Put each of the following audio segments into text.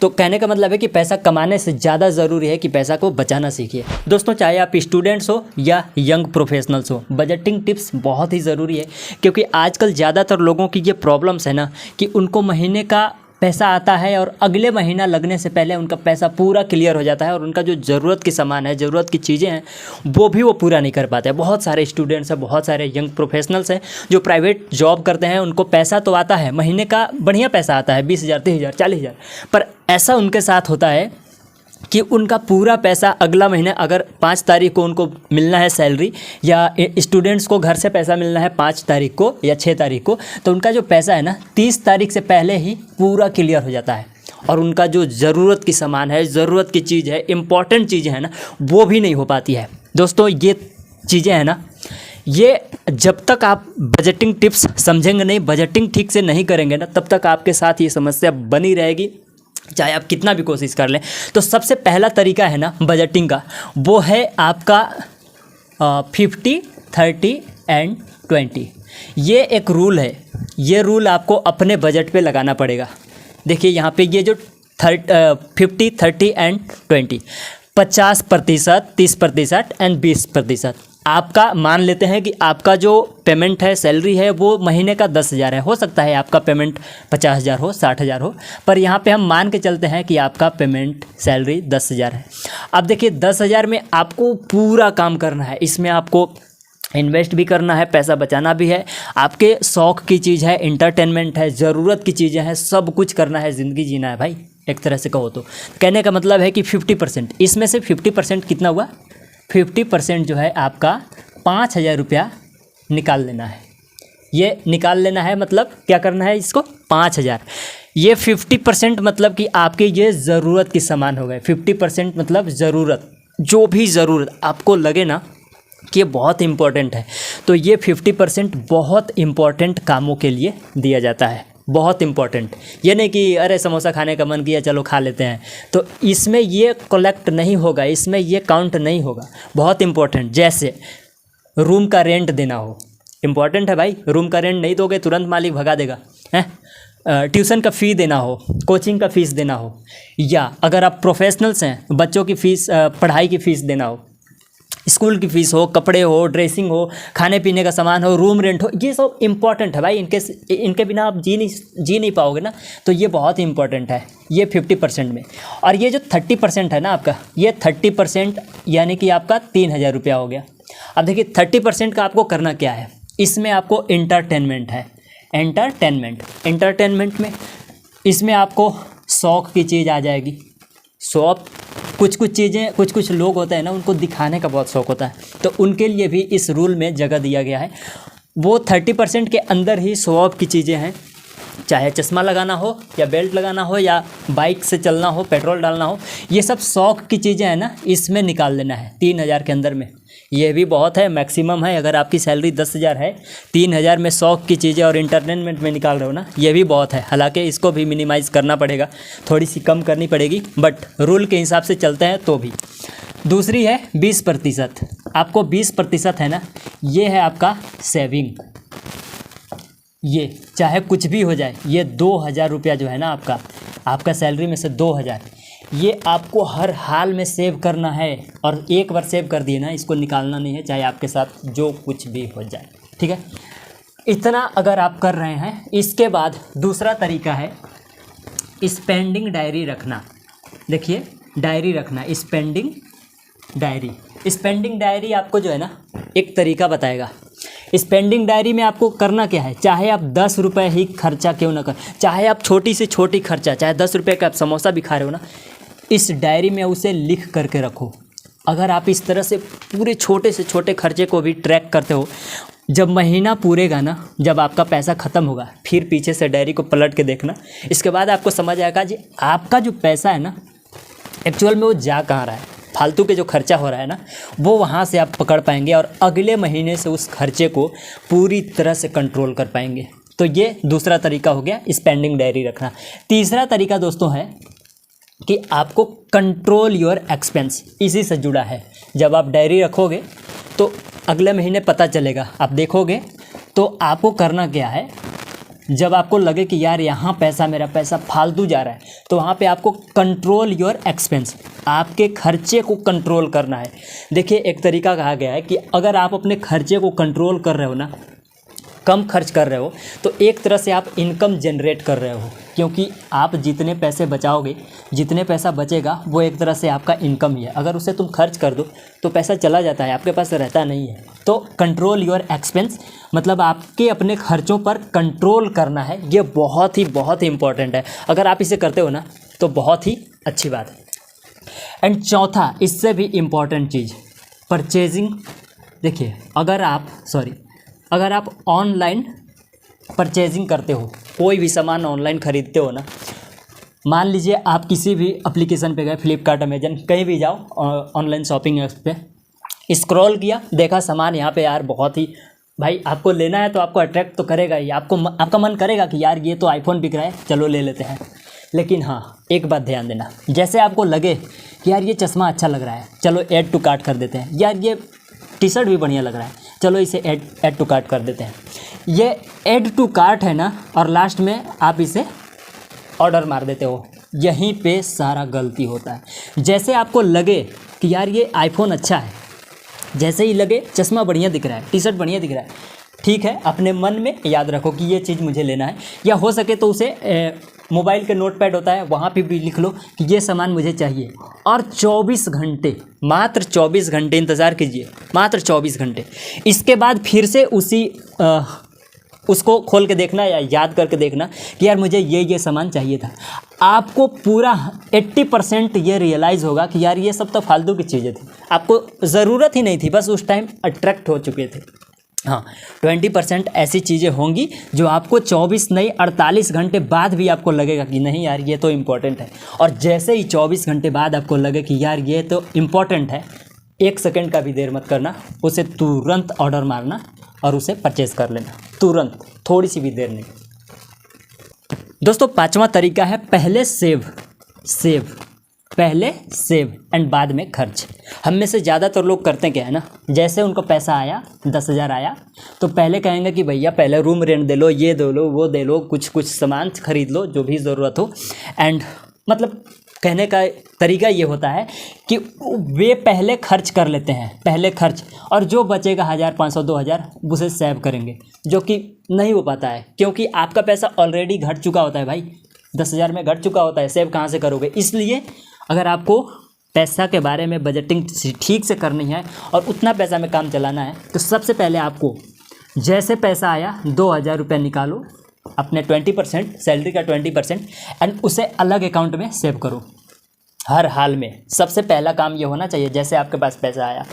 तो कहने का मतलब है कि पैसा कमाने से ज़्यादा ज़रूरी है कि पैसा को बचाना सीखिए। दोस्तों, चाहे आप स्टूडेंट्स हो या यंग प्रोफेशनल्स हो, बजटिंग टिप्स बहुत ही ज़रूरी है, क्योंकि आजकल ज़्यादातर लोगों की ये प्रॉब्लम्स है ना कि उनको महीने का पैसा आता है और अगले महीना लगने से पहले उनका पैसा पूरा क्लियर हो जाता है और उनका जो ज़रूरत की सामान है, ज़रूरत की चीज़ें हैं, वो पूरा नहीं कर पाते हैं। बहुत सारे स्टूडेंट्स हैं, बहुत सारे यंग प्रोफेशनल्स हैं जो प्राइवेट जॉब करते हैं, उनको पैसा तो आता है, महीने का बढ़िया पैसा आता है, 20,000, 30,000, 40,000, पर ऐसा उनके साथ होता है कि उनका पूरा पैसा अगला महीने, अगर 5 तारीख को उनको मिलना है सैलरी, या स्टूडेंट्स को घर से पैसा मिलना है 5 तारीख को या 6 तारीख को, तो उनका जो पैसा है ना 30 तारीख से पहले ही पूरा क्लियर हो जाता है और उनका जो ज़रूरत की सामान है, ज़रूरत की चीज़ है, इम्पॉर्टेंट चीज़ें हैं ना, वो भी नहीं हो पाती है। दोस्तों, ये चीज़ें हैं ना, ये जब तक आप बजटिंग टिप्स समझेंगे नहीं, बजटिंग ठीक से नहीं करेंगे ना, तब तक आपके साथ ये समस्या बनी रहेगी, चाहे आप कितना भी कोशिश कर लें। तो सबसे पहला तरीका है ना बजटिंग का, वो है आपका 50, 30 एंड 20। ये एक रूल है, ये रूल आपको अपने बजट पे लगाना पड़ेगा। देखिए यहाँ पे ये जो 50, 30 एंड 20, 50%, 30% एंड 20%। आपका मान लेते हैं कि आपका जो पेमेंट है, सैलरी है, वो महीने का 10,000 है। हो सकता है आपका पेमेंट 50,000 हो, 60,000 हो, पर यहाँ पे हम मान के चलते हैं कि आपका पेमेंट सैलरी 10,000 है। अब देखिए 10,000 में आपको पूरा काम करना है, इसमें आपको इन्वेस्ट भी करना है, पैसा बचाना भी है, आपके शौक़ की चीज़ है, इंटरटेनमेंट है, ज़रूरत की चीज़ें हैं, सब कुछ करना है, ज़िंदगी जीना है भाई, एक तरह से कहो तो। कहने का मतलब है कि 50%, इसमें से 50% कितना हुआ, 50% जो है आपका 5,000 रुपया निकाल लेना है। ये निकाल लेना है मतलब क्या करना है, इसको 5,000। ये 50% मतलब कि आपके ये ज़रूरत की सामान हो गए। 50% मतलब ज़रूरत, जो भी ज़रूरत आपको लगे ना कि ये बहुत इम्पोर्टेंट है, तो ये 50% बहुत इम्पोर्टेंट कामों के लिए दिया जाता है। बहुत इम्पॉर्टेंट, ये नहीं कि अरे समोसा खाने का मन किया चलो खा लेते हैं, तो इसमें ये कलेक्ट नहीं होगा, इसमें ये काउंट नहीं होगा। बहुत इम्पॉर्टेंट, जैसे रूम का रेंट देना हो, इम्पॉर्टेंट है भाई। रूम का रेंट नहीं दोगे तुरंत मालिक भगा देगा, हैं। ट्यूशन का फ़ी देना हो, कोचिंग का फ़ीस देना हो, या अगर आप प्रोफेशनल्स हैं, बच्चों की फ़ीस, पढ़ाई की फ़ीस देना हो, स्कूल की फ़ीस हो, कपड़े हो, ड्रेसिंग हो, खाने पीने का सामान हो, रूम रेंट हो, ये सब इम्पॉर्टेंट है भाई। इनके बिना आप जी नहीं पाओगे ना, तो ये बहुत ही इम्पॉर्टेंट है, ये 50% में। और ये जो 30% है ना आपका, ये 30% यानी कि आपका 3,000 रुपया हो गया। अब देखिए 30% का आपको करना क्या है, इसमें आपको इंटरटेनमेंट है, एंटरटेनमेंट में इसमें आपको शौक़ की चीज़ आ जाएगी। शौक़, कुछ चीज़ें, कुछ लोग होते हैं ना, उनको दिखाने का बहुत शौक़ होता है, तो उनके लिए भी इस रूल में जगह दिया गया है। वो 30% के अंदर ही शो ऑफ की चीज़ें हैं, चाहे चश्मा लगाना हो या बेल्ट लगाना हो या बाइक से चलना हो, पेट्रोल डालना हो, ये सब शौक़ की चीज़ें हैं ना, इसमें निकाल लेना है 3,000 के अंदर में। ये भी बहुत है, मैक्सिमम है। अगर आपकी सैलरी 10,000 है, 3,000 में शौक़ की चीज़ें और इंटरटेनमेंट में निकाल रहे हो ना, ये भी बहुत है। हालांकि इसको भी मिनिमाइज़ करना पड़ेगा, थोड़ी सी कम करनी पड़ेगी, बट रूल के हिसाब से चलते हैं तो भी। दूसरी है 20%। आपको 20% है ना, ये है आपका सेविंग। ये चाहे कुछ भी हो जाए, ये 2,000 रुपया जो है ना आपका सैलरी में से 2,000, ये आपको हर हाल में सेव करना है। और एक बार सेव कर दिए ना, इसको निकालना नहीं है, चाहे आपके साथ जो कुछ भी हो जाए, ठीक है। इतना अगर आप कर रहे हैं, इसके बाद दूसरा तरीका है स्पेंडिंग डायरी रखना। देखिए डायरी रखना, स्पेंडिंग डायरी आपको जो है ना एक तरीका बताएगा। स्पेंडिंग डायरी में आपको करना क्या है, चाहे आप 10 रुपये ही खर्चा क्यों ना कर, चाहे आप छोटी से छोटी खर्चा, चाहे 10 रुपये का आप समोसा भी खा रहे हो ना, इस डायरी में उसे लिख करके रखो। अगर आप इस तरह से पूरे छोटे से छोटे खर्चे को भी ट्रैक करते हो, जब महीना पूरेगा ना, जब आपका पैसा ख़त्म होगा, फिर पीछे से डायरी को पलट के देखना, इसके बाद आपको समझ आएगा जी आपका जो पैसा है ना, एक्चुअल में वो जा कहाँ रहा है। फालतू के जो खर्चा हो रहा है ना, वो वहाँ से आप पकड़ पाएंगे और अगले महीने से उस खर्चे को पूरी तरह से कंट्रोल कर पाएंगे। तो ये दूसरा तरीका हो गया स्पेंडिंग डायरी रखना। तीसरा तरीका दोस्तों है कि आपको कंट्रोल योर एक्सपेंस, इसी से जुड़ा है। जब आप डायरी रखोगे तो अगले महीने पता चलेगा, आप देखोगे तो आपको करना क्या है, जब आपको लगे कि यार यहाँ पैसा, मेरा पैसा फालतू जा रहा है, तो वहाँ पे आपको कंट्रोल योर एक्सपेंस, आपके खर्चे को कंट्रोल करना है। देखिए एक तरीका कहा गया है कि अगर आप अपने खर्चे को कंट्रोल कर रहे हो ना, कम खर्च कर रहे हो, तो एक तरह से आप इनकम जनरेट कर रहे हो, क्योंकि आप जितने पैसे बचाओगे, जितने पैसा बचेगा वो एक तरह से आपका इनकम ही है। अगर उसे तुम खर्च कर दो तो पैसा चला जाता है, आपके पास रहता नहीं है। तो कंट्रोल योर एक्सपेंस मतलब आपके अपने खर्चों पर कंट्रोल करना है, ये बहुत ही इंपॉर्टेंट है। अगर आप इसे करते हो ना तो बहुत ही अच्छी बात है। एंड चौथा, इससे भी इम्पॉर्टेंट चीज़, परचेजिंग। देखिए अगर आप ऑनलाइन परचेजिंग करते हो, कोई भी सामान ऑनलाइन ख़रीदते हो ना, मान लीजिए आप किसी भी एप्लीकेशन पे गए, फ्लिपकार्ट, अमेजन, कहीं भी जाओ, ऑनलाइन शॉपिंग ऐप्स पे स्क्रॉल किया, देखा सामान यहाँ पे यार बहुत ही, भाई आपको लेना है तो आपको अट्रैक्ट तो करेगा ही, आपका मन करेगा कि यार ये तो आईफोन बिक रहा है, चलो ले लेते हैं। लेकिन हाँ, एक बात ध्यान देना, जैसे आपको लगे कि यार ये चश्मा अच्छा लग रहा है, चलो ऐड टू कार्ट कर देते हैं, यार ये टी शर्ट भी बढ़िया लग रहा है, चलो इसे ऐड टू कार्ट कर देते हैं। ये ऐड टू कार्ट है ना, और लास्ट में आप इसे ऑर्डर मार देते हो, यहीं पे सारा गलती होता है। जैसे आपको लगे कि यार ये आईफोन अच्छा है, जैसे ही लगे चश्मा बढ़िया दिख रहा है, टी शर्ट बढ़िया दिख रहा है, ठीक है, अपने मन में याद रखो कि ये चीज़ मुझे लेना है, या हो सके तो उसे मोबाइल के नोटपैड होता है, वहाँ पे भी लिख लो कि ये सामान मुझे चाहिए, और 24 घंटे, मात्र 24 घंटे इंतज़ार कीजिए, मात्र 24 घंटे। इसके बाद फिर से उसको खोल के देखना या याद करके देखना कि यार मुझे ये सामान चाहिए था। आपको पूरा 80% ये रियलाइज़ होगा कि यार ये सब तो फालतू की चीज़ें थी, आपको ज़रूरत ही नहीं थी, बस उस टाइम अट्रैक्ट हो चुके थे। हाँ, 20% ऐसी चीज़ें होंगी जो आपको 24 नहीं 48 घंटे बाद भी आपको लगेगा कि नहीं यार ये तो इम्पोर्टेंट है। और जैसे ही 24 घंटे बाद आपको लगे कि यार ये तो इम्पोर्टेंट है, 1 सेकंड का भी देर मत करना, उसे तुरंत ऑर्डर मारना और उसे परचेज़ कर लेना, तुरंत, थोड़ी सी भी देर नहीं। दोस्तों 5वां तरीका है पहले सेव एंड बाद में खर्च। हम में से ज़्यादातर लोग करते क्या है ना, जैसे उनको पैसा आया, 10,000 आया, तो पहले कहेंगे कि भैया पहले रूम रेंट दे लो, ये दे लो, वो दे लो, कुछ सामान खरीद लो जो भी ज़रूरत हो। एंड मतलब कहने का तरीका ये होता है कि वे पहले खर्च कर लेते हैं, पहले खर्च, और जो बचेगा 1,000, 500, 2,000 उसे सेव करेंगे, जो कि नहीं हो पाता है, क्योंकि आपका पैसा ऑलरेडी घट चुका होता है भाई, 10,000 में घट चुका होता है, सेव कहाँ से करोगे। इसलिए अगर आपको पैसा के बारे में बजटिंग ठीक से करनी है और उतना पैसा में काम चलाना है, तो सबसे पहले आपको जैसे पैसा आया 2,000 रुपये निकालो, अपने 20% सैलरी का 20%, एंड उसे अलग अकाउंट में सेव करो हर हाल में। सबसे पहला काम ये होना चाहिए, जैसे आपके पास पैसा आया,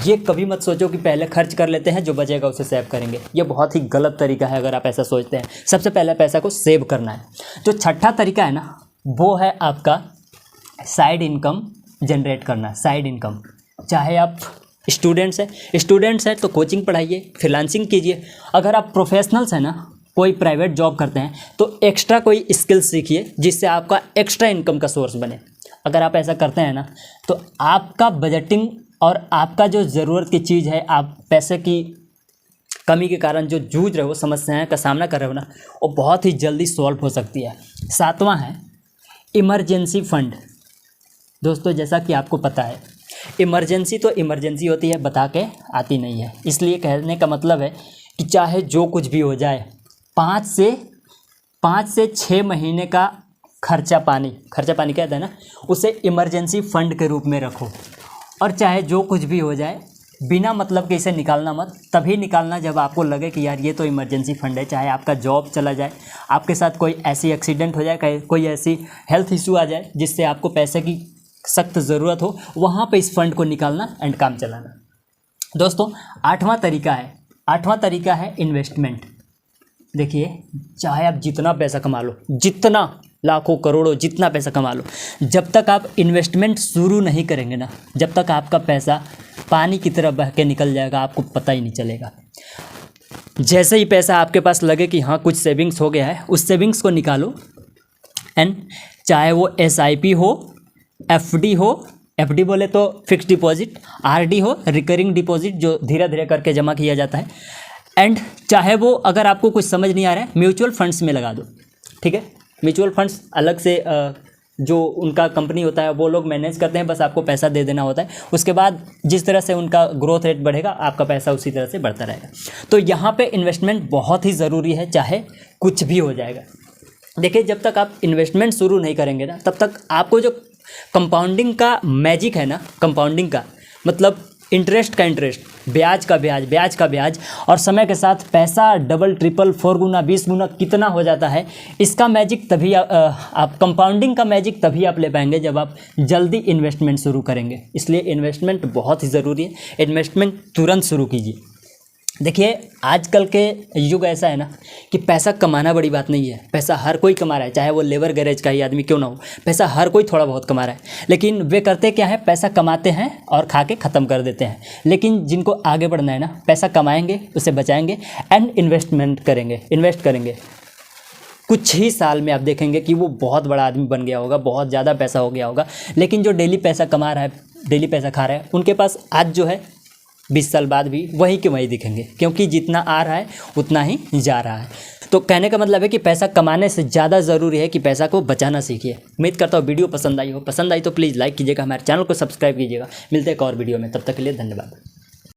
ये कभी मत सोचो कि पहले खर्च कर लेते हैं, जो बचेगा उसे सेव करेंगे, ये बहुत ही गलत तरीका है। अगर आप ऐसा सोचते हैं, सबसे पहले पैसा को सेव करना है। जो छठा तरीका है ना, वो है आपका साइड इनकम जनरेट करना। साइड इनकम, चाहे आप स्टूडेंट्स हैं तो कोचिंग पढ़ाइए, फ्रीलांसिंग कीजिए। अगर आप प्रोफेशनल्स हैं ना, कोई प्राइवेट जॉब करते हैं, तो एक्स्ट्रा कोई स्किल सीखिए जिससे आपका एक्स्ट्रा इनकम का सोर्स बने। अगर आप ऐसा करते हैं ना, तो आपका बजटिंग और आपका जो ज़रूरत की चीज़ है, आप पैसे की कमी के कारण जो जूझ रहे हो, समस्याएं का सामना कर रहे हो ना, वो बहुत ही जल्दी सॉल्व हो सकती है। 7वां है इमरजेंसी फंड। दोस्तों जैसा कि आपको पता है, इमरजेंसी तो इमरजेंसी होती है, बता के आती नहीं है। इसलिए कहने का मतलब है कि चाहे जो कुछ भी हो जाए, 5 से 6 महीने का खर्चा पानी कहते हैं ना, उसे इमरजेंसी फंड के रूप में रखो। और चाहे जो कुछ भी हो जाए, बिना मतलब के इसे निकालना मत, तभी निकालना जब आपको लगे कि यार ये तो इमरजेंसी फंड है। चाहे आपका जॉब चला जाए, आपके साथ कोई ऐसी एक्सीडेंट हो जाए, कोई ऐसी हेल्थ इशू आ जाए जिससे आपको पैसे की सख्त ज़रूरत हो, वहाँ पे इस फंड को निकालना एंड काम चलाना। दोस्तों 8वां तरीका है इन्वेस्टमेंट। देखिए, चाहे आप जितना पैसा कमा लो, जितना लाखों करोड़ों जितना पैसा कमा लो, जब तक आप इन्वेस्टमेंट शुरू नहीं करेंगे ना, जब तक आपका पैसा पानी की तरह बह के निकल जाएगा, आपको पता ही नहीं चलेगा। जैसे ही पैसा आपके पास लगे कि हाँ कुछ सेविंग्स हो गया है, उस सेविंग्स को निकालो एंड चाहे वो SIP हो, FD हो, FD बोले तो फिक्स डिपॉजिट, RD हो, रिकरिंग डिपॉजिट जो धीरे धीरे करके जमा किया जाता है, एंड चाहे वो अगर आपको कुछ समझ नहीं आ रहा है, म्यूचुअल फंड्स में लगा दो, ठीक है। म्यूचुअल फंड्स अलग से जो उनका कंपनी होता है वो लोग मैनेज करते हैं, बस आपको पैसा दे देना होता है। उसके बाद जिस तरह से उनका ग्रोथ रेट बढ़ेगा आपका पैसा उसी तरह से बढ़ता रहेगा। तो यहाँ पे इन्वेस्टमेंट बहुत ही ज़रूरी है, चाहे कुछ भी हो जाएगा। देखिए, जब तक आप इन्वेस्टमेंट शुरू नहीं करेंगे ना, तब तक आपको जो कंपाउंडिंग का मैजिक है ना, कंपाउंडिंग का मतलब इंटरेस्ट का इंटरेस्ट, ब्याज का ब्याज, ब्याज का ब्याज, और समय के साथ पैसा डबल ट्रिपल 4 गुना 20 गुना कितना हो जाता है, इसका मैजिक तभी आप कंपाउंडिंग का मैजिक तभी आप ले पाएंगे जब आप जल्दी इन्वेस्टमेंट शुरू करेंगे। इसलिए इन्वेस्टमेंट बहुत ही ज़रूरी है। इन्वेस्टमेंट तुरंत शुरू कीजिए। देखिए, आजकल के युग ऐसा है ना कि पैसा कमाना बड़ी बात नहीं है। पैसा हर कोई कमा रहा है, चाहे वो लेबर गैरेज का ही आदमी क्यों ना हो, पैसा हर कोई थोड़ा बहुत कमा रहा है। लेकिन वे करते क्या है, पैसा कमाते हैं और खा के ख़त्म कर देते हैं। लेकिन जिनको आगे बढ़ना है ना, पैसा कमाएंगे, उसे बचाएंगे एंड इन्वेस्टमेंट करेंगे, इन्वेस्ट करेंगे। कुछ ही साल में आप देखेंगे कि वो बहुत बड़ा आदमी बन गया होगा, बहुत ज़्यादा पैसा हो गया होगा। लेकिन जो डेली पैसा कमा रहा है, डेली पैसा खा रहा है, उनके पास आज जो है 20 साल बाद भी वही के वही दिखेंगे, क्योंकि जितना आ रहा है उतना ही जा रहा है। तो कहने का मतलब है कि पैसा कमाने से ज़्यादा ज़रूरी है कि पैसा को बचाना सीखिए। उम्मीद करता हूँ वीडियो पसंद आई हो। पसंद आई तो प्लीज़ लाइक कीजिएगा, हमारे चैनल को सब्सक्राइब कीजिएगा। मिलते हैं एक और वीडियो में, तब तक के लिए धन्यवाद।